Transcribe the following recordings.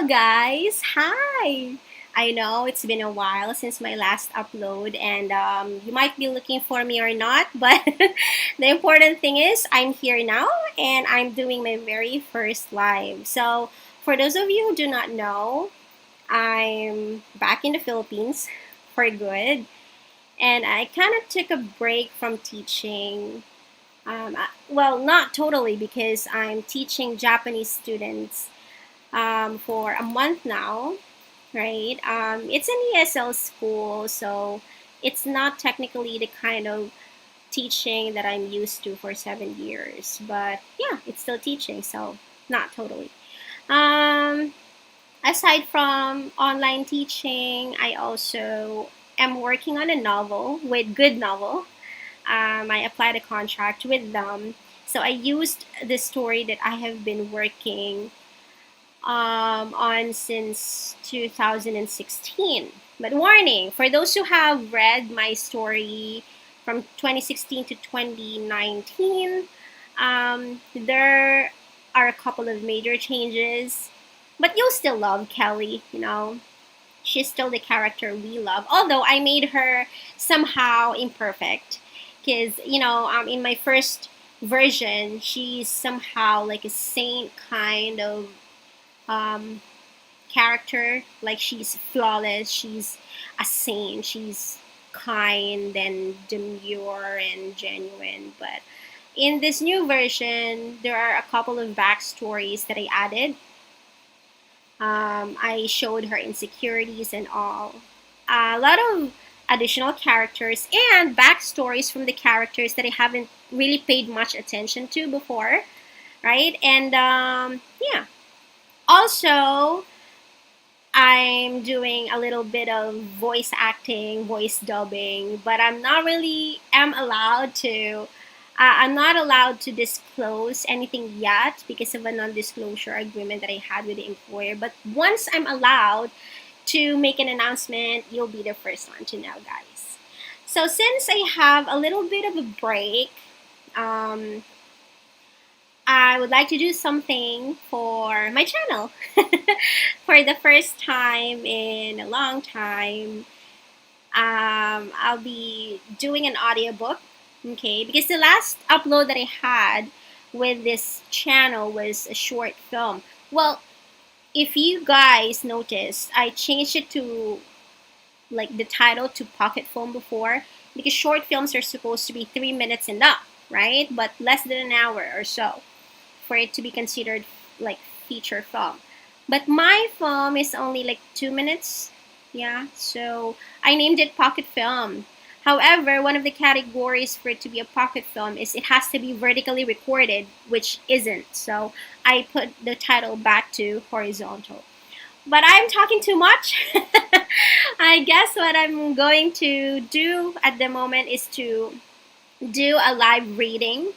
up, guys? Hi! I know it's been a while since my last upload, and you might be looking for me or not, but the important thing is I'm here now and I'm doing my very first live. So, for those of you who do not know, I'm back in the Philippines for good, and I kind of took a break from teaching. Well, not totally because I'm teaching Japanese students for a month now, right? It's an ESL school, so it's not technically the kind of teaching that I'm used to for 7 years, but yeah, it's still teaching, so not totally. Um, Aside from online teaching, I also am working on a novel with Good Novel. I applied a contract with them, so I used the story that I have been working on since 2016. But warning, for those who have read my story from 2016 to 2019, there are a couple of major changes. But you'll still love Kelly, you know. She's still the character we love. Although I made her somehow imperfect. Because, in my first version, she's somehow like a saint kind of um, character. Like she's flawless, she's a saint, she's kind and demure and genuine. But in this new version, there are a couple of backstories that I added. I showed her insecurities and all. A lot of additional characters and backstories from the characters that I haven't really paid much attention to before, right? And yeah, also I'm doing a little bit of voice acting, voice dubbing, but I'm not really am allowed to. I'm not allowed to disclose anything yet because of a non-disclosure agreement that I had with the employer. But once I'm allowed to make an announcement, you'll be the first one to know, guys. So since I have a little bit of a break, um, I would like to do something for my channel. For the first time in a long time, I'll be doing an audiobook, okay? Because the last upload that I had with this channel was a short film. Well, if you guys noticed, I changed it to like the title to pocket film before because short films are supposed to be 3 minutes and up, right? But less than an hour or so for it to be considered like feature film. But my film is only like 2 minutes. Yeah, so I named it pocket film. However, one of the categories for it to be a pocket film is it has to be vertically recorded, which isn't. So I put the title back to horizontal. But I'm talking too much. I guess what I'm going to do at the moment is to do a live reading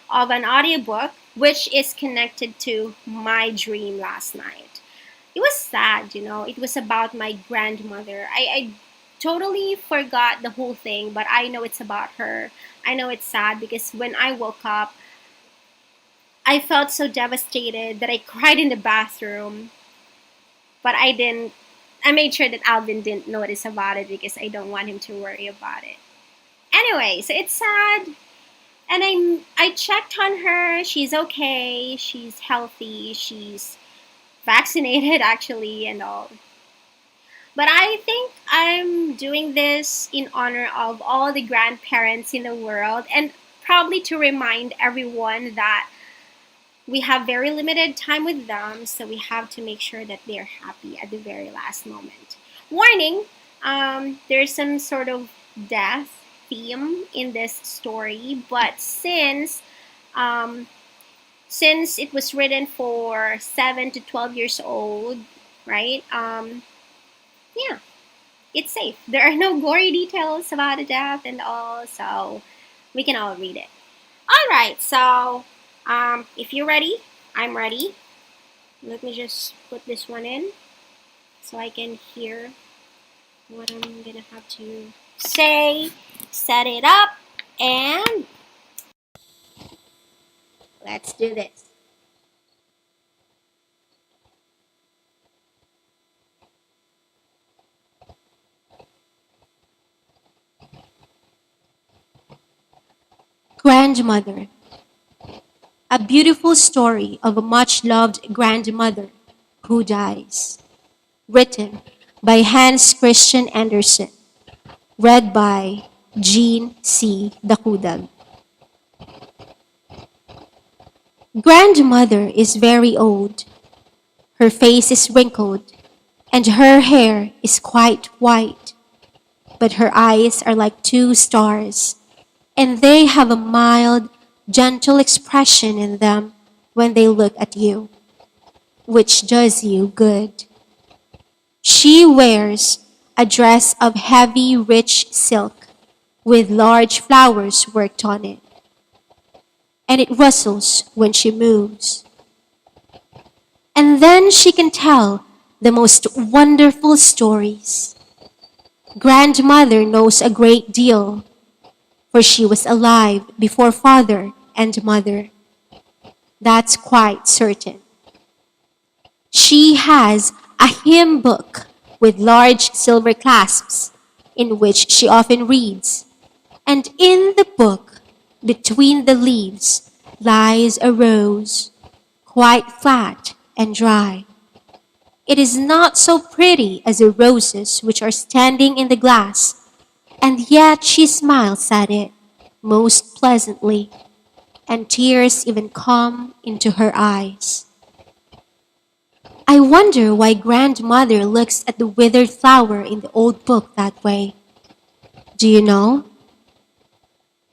of an audiobook which is connected to my dream last night. It was sad, you know. It was about my grandmother. I totally forgot the whole thing, but I know it's about her. I know it's sad because when I woke up, I felt so devastated that I cried in the bathroom, but I didn't. I made sure that Alvin didn't notice about it because I don't want him to worry about it. Anyway, so it's sad. And I checked on her. She's okay. She's healthy. She's vaccinated actually and all. But I think I'm doing this in honor of all the grandparents in the world and probably to remind everyone that we have very limited time with them, so we have to make sure that they're happy at the very last moment. Warning, there's some sort of death theme in this story, but um, since it was written for 7 to 12 years old, right? Yeah, it's safe. There are no gory details about the death and all, so we can all read it. All right, so if you're ready, I'm ready. Let me just put this one in so I can hear what I'm gonna have to say. Set it up, and let's do this. Grandmother, a beautiful story of a much loved grandmother who dies. Written by Hans Christian Andersen. Read by Jean C. Dakudag. Grandmother is very old. Her face is wrinkled, and her hair is quite white. But her eyes are like two stars, and they have a mild, gentle expression in them when they look at you, which does you good. She wears a dress of heavy, rich silk with large flowers worked on it, and it rustles when she moves. And then she can tell the most wonderful stories. Grandmother knows a great deal, for she was alive before father and mother. That's quite certain. She has a hymn book with large silver clasps in which she often reads. And in the book, between the leaves, lies a rose, quite flat and dry. It is not so pretty as the roses which are standing in the glass, and yet she smiles at it most pleasantly, and tears even come into her eyes. I wonder why grandmother looks at the withered flower in the old book that way. Do you know?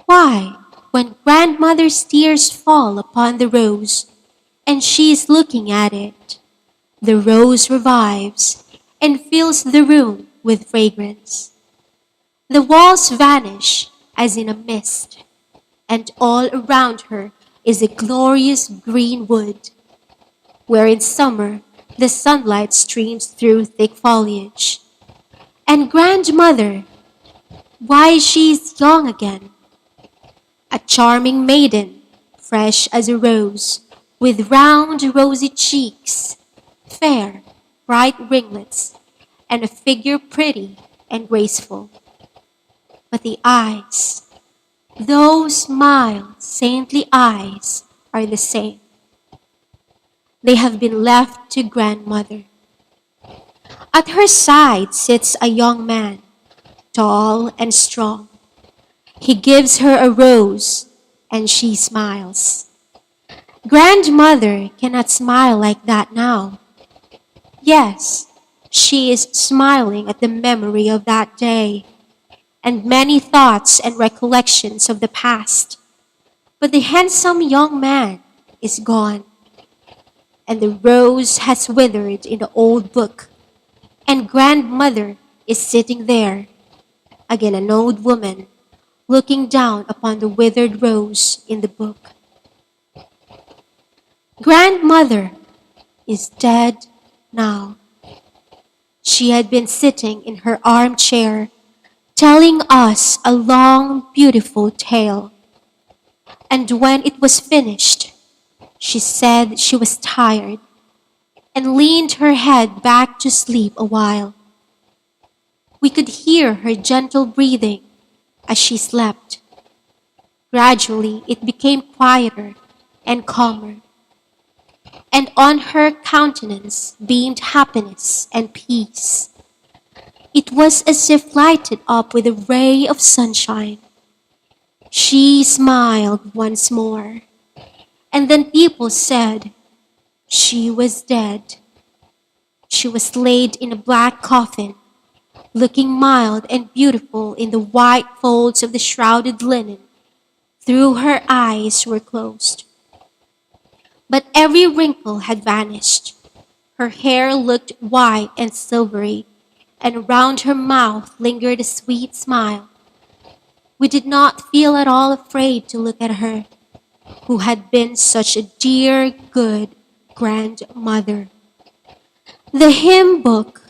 Why, when grandmother's tears fall upon the rose, and she is looking at it, the rose revives and fills the room with fragrance. The walls vanish as in a mist, and all around her is a glorious green wood, where in summer the sunlight streams through thick foliage. And grandmother, why she is young again, a charming maiden, fresh as a rose, with round rosy cheeks, fair, bright ringlets, and a figure pretty and graceful. But the eyes, those mild, saintly eyes, are the same. They have been left to grandmother. At her side sits a young man, tall and strong. He gives her a rose, and she smiles. Grandmother cannot smile like that now. Yes, she is smiling at the memory of that day, and many thoughts and recollections of the past. But the handsome young man is gone, and the rose has withered in the old book, and grandmother is sitting there, again an old woman, looking down upon the withered rose in the book. Grandmother is dead now. She had been sitting in her armchair, telling us a long, beautiful tale. And when it was finished, she said she was tired and leaned her head back to sleep a while. We could hear her gentle breathing as she slept. Gradually, it became quieter and calmer, and on her countenance beamed happiness and peace. It was as if lighted up with a ray of sunshine. She smiled once more, and then people said she was dead. She was laid in a black coffin, looking mild and beautiful in the white folds of the shrouded linen, though her eyes were closed. But every wrinkle had vanished. Her hair looked white and silvery, and around her mouth lingered a sweet smile. We did not feel at all afraid to look at her, who had been such a dear, good grandmother. The hymn book,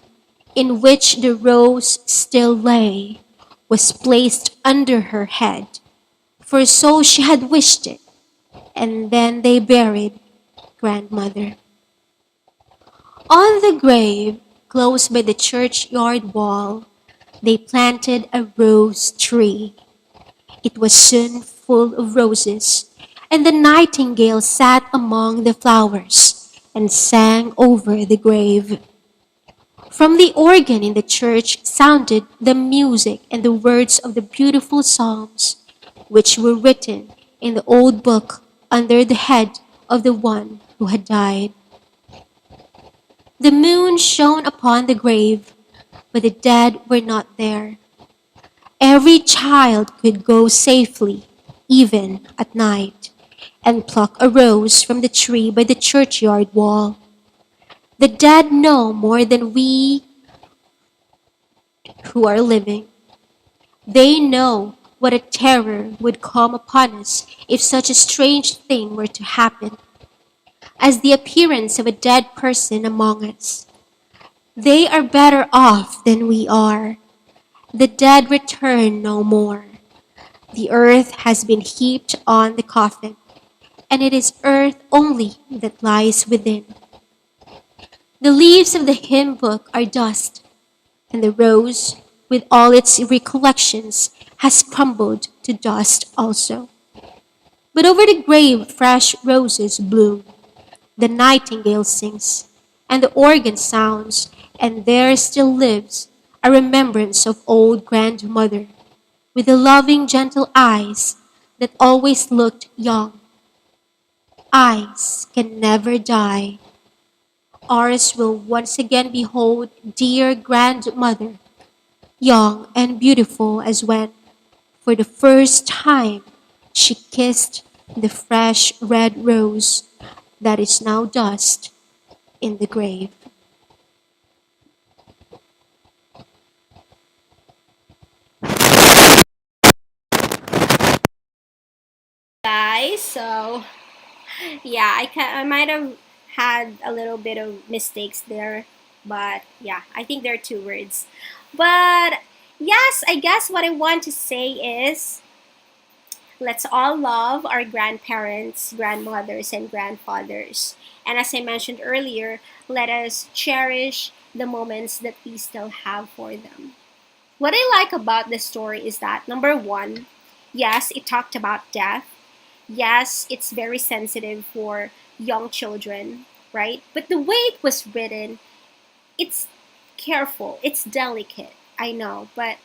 in which the rose still lay, was placed under her head, for so she had wished it, and then they buried grandmother. On the grave, close by the churchyard wall, they planted a rose tree. It was soon full of roses, and the nightingale sat among the flowers and sang over the grave. From the organ in the church sounded the music and the words of the beautiful psalms, which were written in the old book under the head of the one who had died. The moon shone upon the grave, but the dead were not there. Every child could go safely, even at night, and pluck a rose from the tree by the churchyard wall. The dead know more than we who are living. They know what a terror would come upon us if such a strange thing were to happen as the appearance of a dead person among us. They are better off than we are. The dead return no more. The earth has been heaped on the coffin, and it is earth only that lies within. The leaves of the hymn book are dust, and the rose, with all its recollections, has crumbled to dust also. But over the grave fresh roses bloom, the nightingale sings, and the organ sounds, and there still lives a remembrance of old grandmother, with the loving gentle eyes that always looked young. Eyes can never die. Ours will once again behold dear grandmother, young and beautiful as when, for the first time, she kissed the fresh red rose that is now dust in the grave. Guys, so yeah, I might have had a little bit of mistakes there, but yeah, I think there are two words. But yes, I guess what I want to say is let's all love our grandparents, grandmothers, and grandfathers. And as I mentioned earlier, let us cherish the moments that we still have for them. What I like about this story is that number one, yes, it talked about death. Yes, it's very sensitive for young children, right? But the way it was written, it's careful, it's delicate, I know, but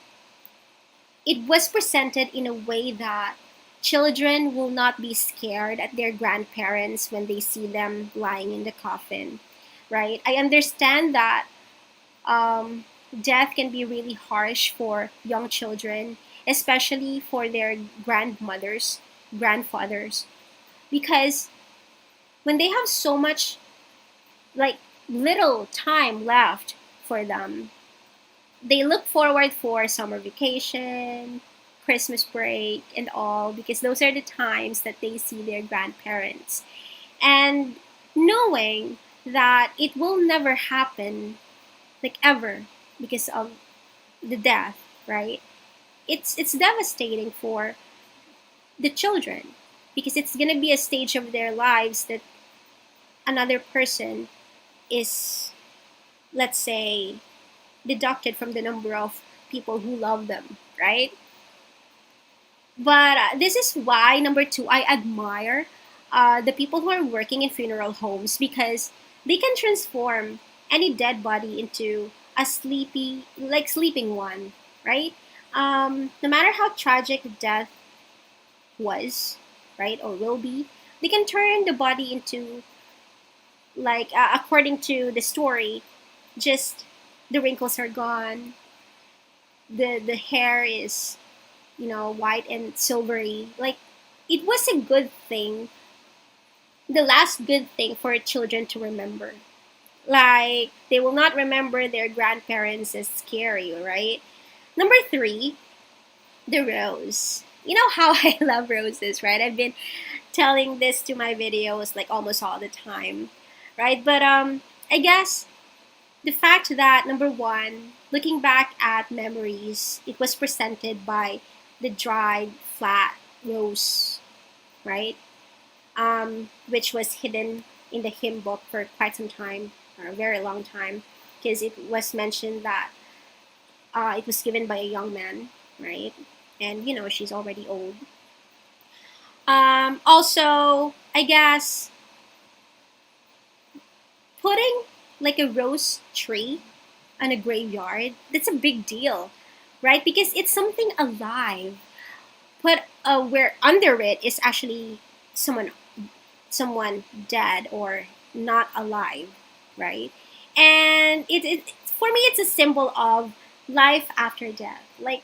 it was presented in a way that children will not be scared at their grandparents when they see them lying in the coffin, right? I understand that um, death can be really harsh for young children, especially for their grandmothers, grandfathers, because when they have so much, like, little time left for them, they look forward for summer vacation, Christmas break, and all because those are the times that they see their grandparents. And knowing that it will never happen, like ever, because of the death, right? It's devastating for the children because it's gonna be a stage of their lives that another person is, let's say, deducted from the number of people who love them, right? But this is why, number two, I admire the people who are working in funeral homes because they can transform any dead body into a sleepy, like sleeping one, right? No matter how tragic death was, right, or will be, they can turn the body into, like, according to the story, just the wrinkles are gone, the hair is, white and silvery. Like, it was a good thing, the last good thing for children to remember. Like, they will not remember their grandparents as scary, right? Number three, the rose. You know how I love roses, right? I've been telling this to my videos like almost all the time, right? But I guess the fact that number one, looking back at memories, it was presented by the dried flat rose, right? Which was hidden in the hymn book for quite some time, or a very long time, because it was mentioned that it was given by a young man, right? And she's already old. Also, I guess putting like a rose tree on a graveyard, that's a big deal, right? Because it's something alive. But where under it is actually someone someone dead or not alive, right? And it for me it's a symbol of life after death. Like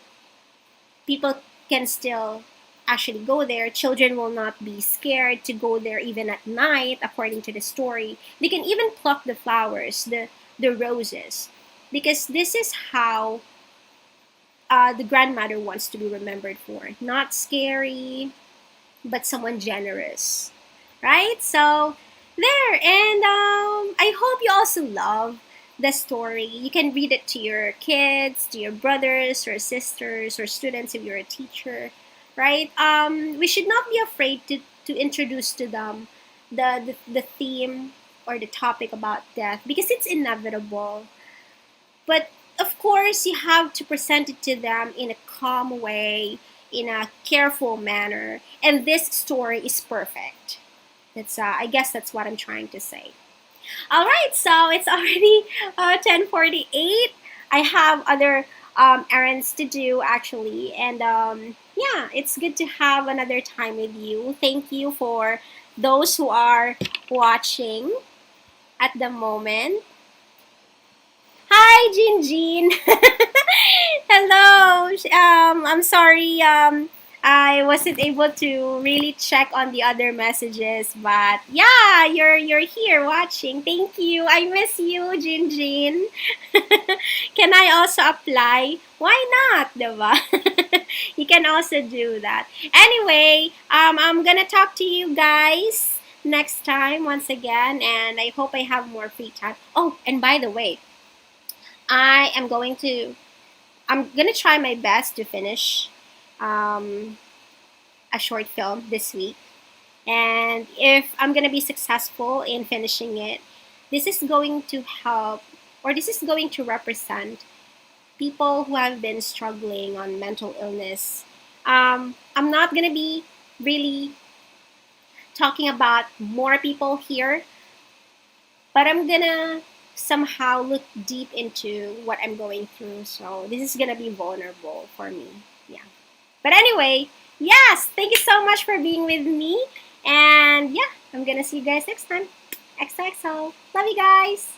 people can still actually go there. Children will not be scared to go there even at night, according to the story. They can even pluck the flowers, the roses, because this is how the grandmother wants to be remembered for. Not scary, but someone generous, right? So there, and I hope you also love the story. You can read it to your kids, to your brothers or sisters or students if you're a teacher, right? We should not be afraid to introduce to them the theme or the topic about death because it's inevitable. But of course, you have to present it to them in a calm way, in a careful manner. And this story is perfect. That's I guess that's what I'm trying to say. All right, so it's already 10:48. I have other errands to do actually, and yeah, it's good to have another time with you. Thank you for those who are watching at the moment. Hi, Jean Jean. Hello. I'm sorry. I wasn't able to really check on the other messages, but yeah, you're here watching. Thank you. I miss you, Jin Jin. Can I also apply? Why not, diba? You can also do that. Anyway, I'm gonna talk to you guys next time once again, and I hope I have more free time. Oh, and by the way, I am going to I'm gonna try my best to finish um, a short film this week. And if I'm gonna be successful in finishing it, this is going to help, or this is going to represent people who have been struggling on mental illness. I'm not gonna be really talking about more people here, but I'm gonna somehow look deep into what I'm going through. So this is gonna be vulnerable for me. Yeah. But anyway, yes, thank you so much for being with me. And yeah, I'm gonna see you guys next time. XOXO. Love you guys.